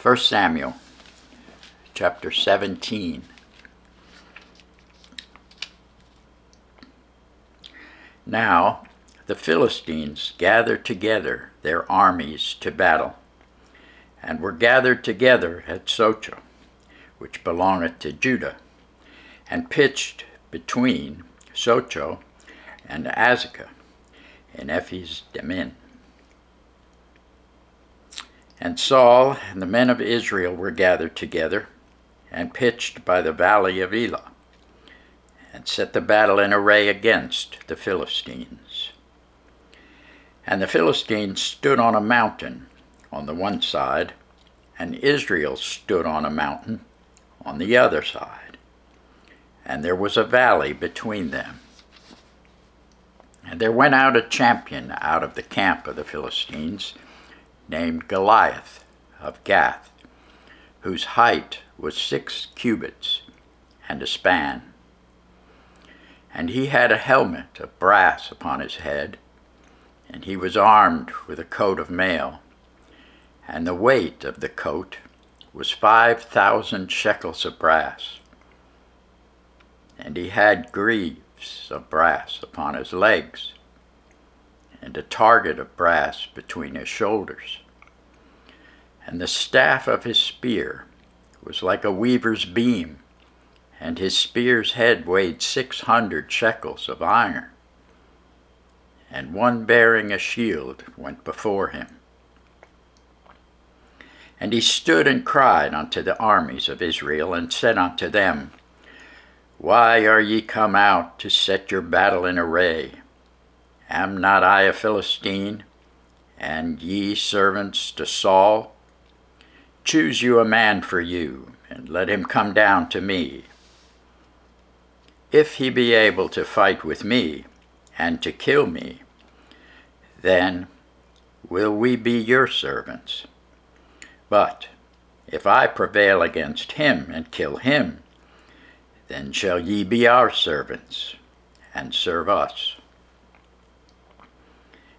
1 Samuel chapter 17. Now the Philistines gathered together their armies to battle, and were gathered together at Socho, which belongeth to Judah, and pitched between Socho and Azekah in Ephes Dammim. And Saul and the men of Israel were gathered together, and pitched by the valley of Elah, and set the battle in array against the Philistines. And the Philistines stood on a mountain on the one side, and Israel stood on a mountain on the other side, and there was a valley between them. And there went out a champion out of the camp of the Philistines, named Goliath of Gath, whose height was 6 cubits and a span. And he had a helmet of brass upon his head, and he was armed with a coat of mail, and the weight of the coat was 5,000 shekels of brass. And he had greaves of brass upon his legs, and a target of brass between his shoulders. And the staff of his spear was like a weaver's beam, and his spear's head weighed 600 shekels of iron. And one bearing a shield went before him. And he stood and cried unto the armies of Israel, and said unto them, Why are ye come out to set your battle in array? Am not I a Philistine, and ye servants to Saul? Choose you a man for you, and let him come down to me. If he be able to fight with me, and to kill me, then will we be your servants. But if I prevail against him and kill him, then shall ye be our servants, and serve us.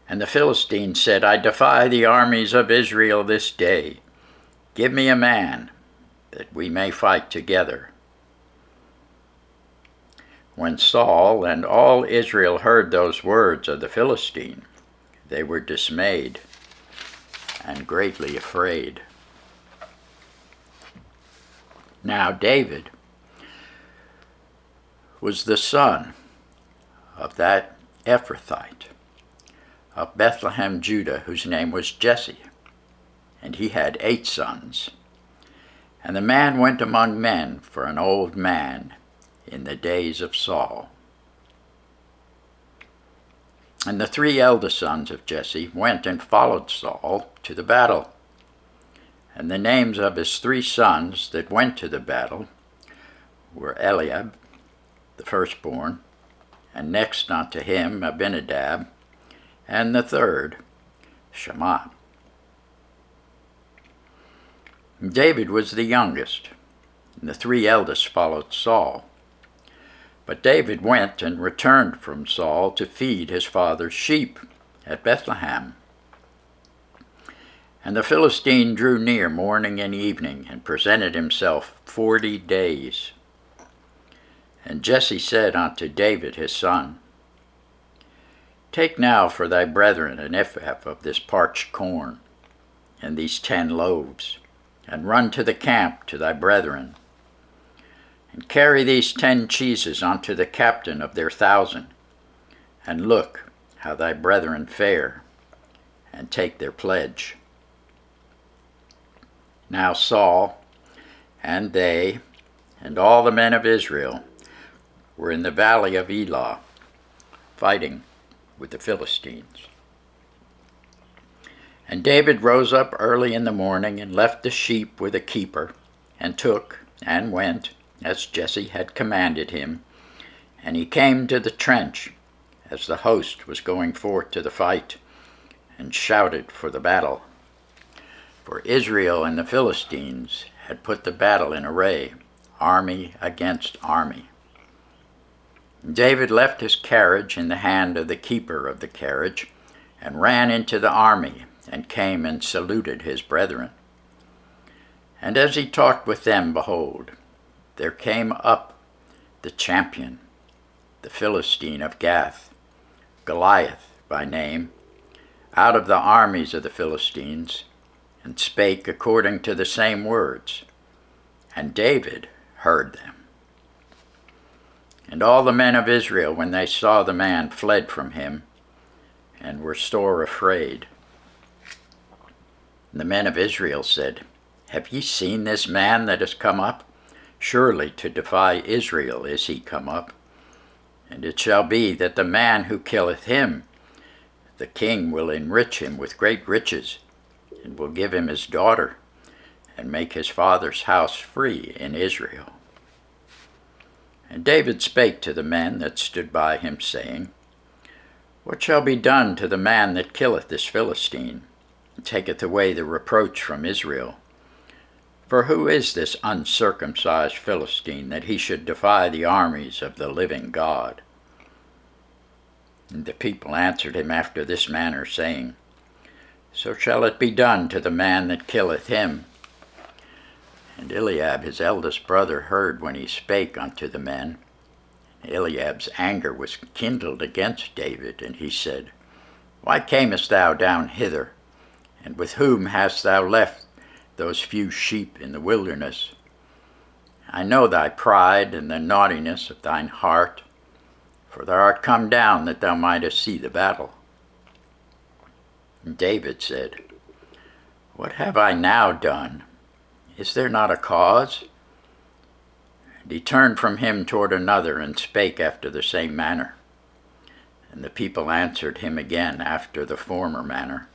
And the Philistines said, I defy the armies of Israel this day. Give me a man, that we may fight together. When Saul and all Israel heard those words of the Philistine, they were dismayed and greatly afraid. Now David was the son of that Ephrathite of Bethlehem, Judah, whose name was Jesse, and he had 8 sons. And the man went among men for an old man in the days of Saul. And the 3 eldest sons of Jesse went and followed Saul to the battle. And the names of his 3 sons that went to the battle were Eliab, the firstborn, and next unto him Abinadab, and the third, Shammah. David was the youngest, and the 3 eldest followed Saul. But David went and returned from Saul to feed his father's sheep at Bethlehem. And the Philistine drew near morning and evening, and presented himself 40 days. And Jesse said unto David his son, Take now for thy brethren an ephah of this parched corn, and these 10 loaves, and run to the camp to thy brethren. And carry these 10 cheeses unto the captain of their 1,000, and look how thy brethren fare, and take their pledge. Now Saul, and they, and all the men of Israel, were in the valley of Elah, fighting with the Philistines. And David rose up early in the morning, and left the sheep with a keeper, and took, and went, as Jesse had commanded him, and he came to the trench, as the host was going forth to the fight, and shouted for the battle. For Israel and the Philistines had put the battle in array, army against army. David left his carriage in the hand of the keeper of the carriage, and ran into the army, and came and saluted his brethren. And as he talked with them, behold, there came up the champion, the Philistine of Gath, Goliath by name, out of the armies of the Philistines, and spake according to the same words. And David heard them. And all the men of Israel, when they saw the man, fled from him, and were sore afraid. And the men of Israel said, Have ye seen this man that is come up? Surely to defy Israel is he come up. And it shall be that the man who killeth him, the king will enrich him with great riches, and will give him his daughter, and make his father's house free in Israel. And David spake to the men that stood by him, saying, What shall be done to the man that killeth this Philistine, and taketh away the reproach from Israel? For who is this uncircumcised Philistine, that he should defy the armies of the living God? And the people answered him after this manner, saying, So shall it be done to the man that killeth him. And Eliab his eldest brother heard when he spake unto the men. Eliab's anger was kindled against David, and he said, Why camest thou down hither? And with whom hast thou left those few sheep in the wilderness? I know thy pride and the naughtiness of thine heart, for thou art come down that thou mightest see the battle. And David said, What have I now done? Is there not a cause? And he turned from him toward another, and spake after the same manner. And the people answered him again after the former manner.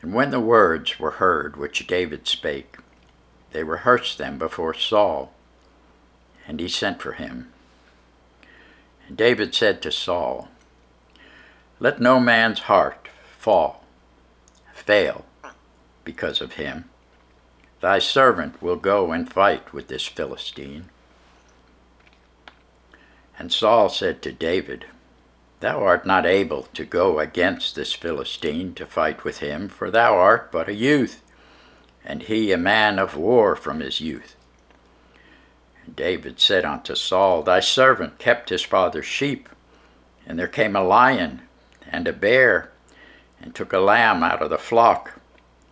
And when the words were heard which David spake, they rehearsed them before Saul, and he sent for him. And David said to Saul, Let no man's heart fail because of him. Thy servant will go and fight with this Philistine. And Saul said to David, Thou art not able to go against this Philistine to fight with him, for thou art but a youth, and he a man of war from his youth. And David said unto Saul, Thy servant kept his father's sheep, and there came a lion and a bear, and took a lamb out of the flock,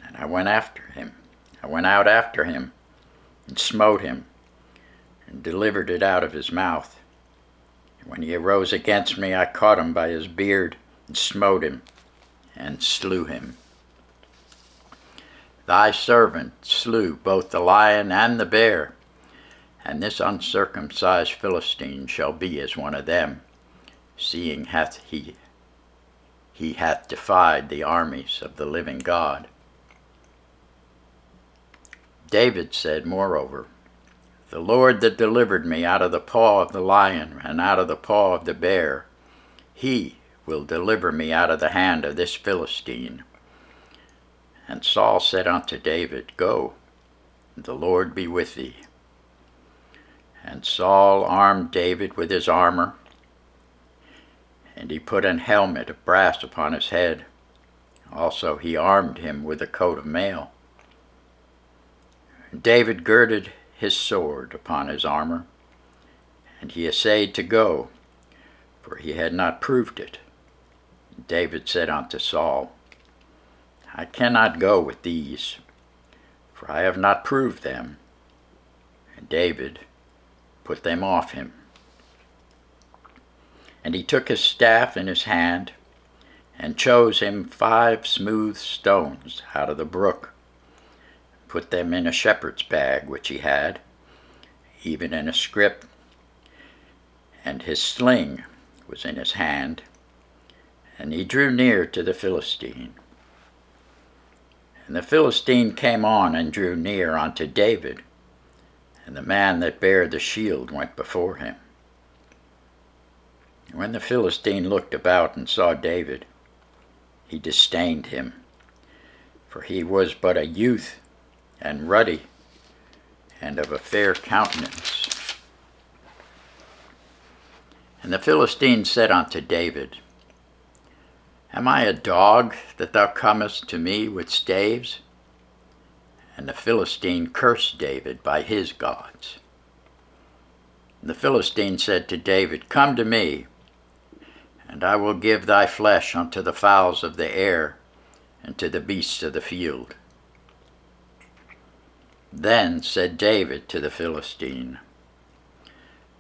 and I went out after him, and smote him, and delivered it out of his mouth. And when he arose against me, I caught him by his beard, and smote him, and slew him. Thy servant slew both the lion and the bear, and this uncircumcised Philistine shall be as one of them, seeing he hath defied the armies of the living God. David said, moreover, The Lord that delivered me out of the paw of the lion and out of the paw of the bear, he will deliver me out of the hand of this Philistine. And Saul said unto David, Go, the Lord be with thee. And Saul armed David with his armor, and he put an helmet of brass upon his head. Also he armed him with a coat of mail. And David girded his sword upon his armor, and he essayed to go, for he had not proved it. And David said unto Saul, I cannot go with these, for I have not proved them. And David put them off him. And he took his staff in his hand, and chose him 5 smooth stones out of the brook, put them in a shepherd's bag which he had, even in a scrip, and his sling was in his hand, and he drew near to the Philistine. And the Philistine came on and drew near unto David, and the man that bare the shield went before him. And when the Philistine looked about and saw David, he disdained him, for he was but a youth, and ruddy, and of a fair countenance. And the Philistine said unto David, Am I a dog that thou comest to me with staves? And the Philistine cursed David by his gods. And the Philistine said to David, "Come to me, and I will give thy flesh unto the fowls of the air, and to the beasts of the field." Then said David to the Philistine,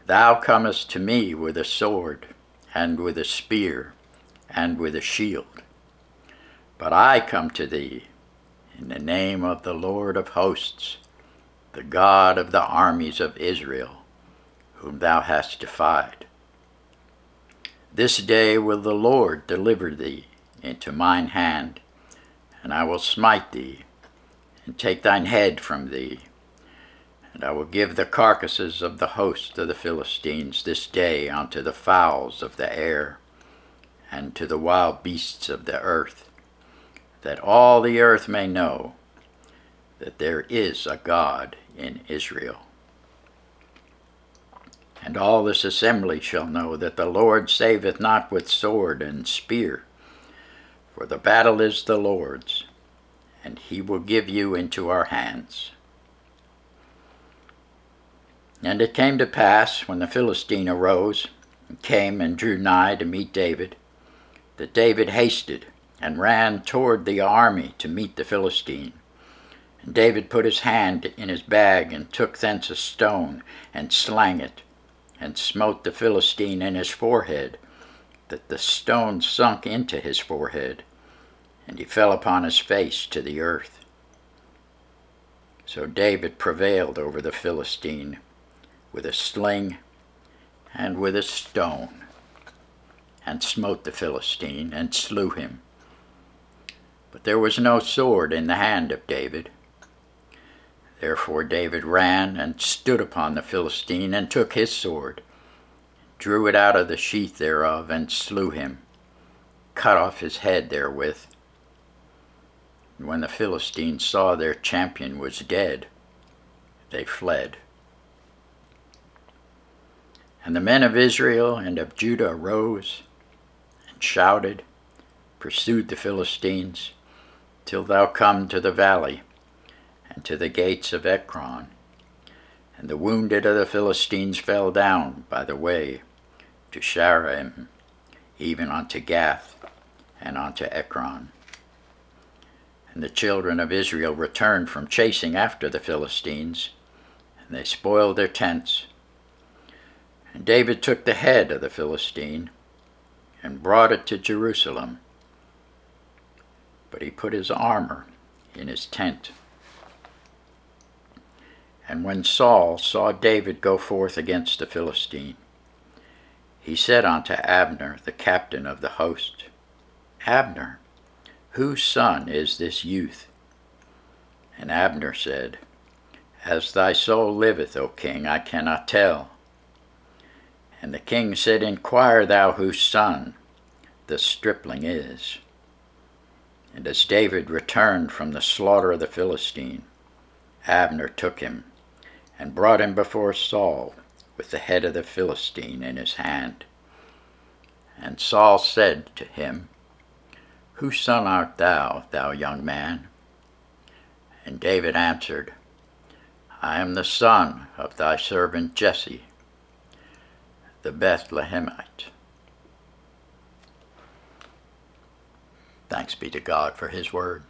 "Thou comest to me with a sword, and with a spear, and with a shield. But I come to thee in the name of the Lord of hosts, the God of the armies of Israel, whom thou hast defied. This day will the Lord deliver thee into mine hand, and I will smite thee, and take thine head from thee. And I will give the carcasses of the host of the Philistines this day unto the fowls of the air, and to the wild beasts of the earth, that all the earth may know that there is a God in Israel. And all this assembly shall know that the Lord saveth not with sword and spear, for the battle is the Lord's, and he will give you into our hands." And it came to pass, when the Philistine arose, and came and drew nigh to meet David, that David hasted, and ran toward the army to meet the Philistine. And David put his hand in his bag, and took thence a stone, and slang it, and smote the Philistine in his forehead, that the stone sunk into his forehead, and he fell upon his face to the earth. So David prevailed over the Philistine with a sling and with a stone, and smote the Philistine, and slew him. But there was no sword in the hand of David. Therefore David ran and stood upon the Philistine, and took his sword, drew it out of the sheath thereof, and slew him, cut off his head therewith. And when the Philistines saw their champion was dead, they fled. And the men of Israel and of Judah arose, and shouted, pursued the Philistines, till thou come to the valley, and to the gates of Ekron. And the wounded of the Philistines fell down by the way to Shaaraim, even unto Gath, and unto Ekron. And the children of Israel returned from chasing after the Philistines, and they spoiled their tents. And David took the head of the Philistine, and brought it to Jerusalem. But he put his armor in his tent. And when Saul saw David go forth against the Philistine, he said unto Abner, the captain of the host, "Abner, whose son is this youth?" And Abner said, "As thy soul liveth, O king, I cannot tell." And the king said, "Inquire thou whose son the stripling is." And as David returned from the slaughter of the Philistine, Abner took him, and brought him before Saul with the head of the Philistine in his hand. And Saul said to him, "Whose son art thou, thou young man?" And David answered, "I am the son of thy servant Jesse, the Bethlehemite." Thanks be to God for his word.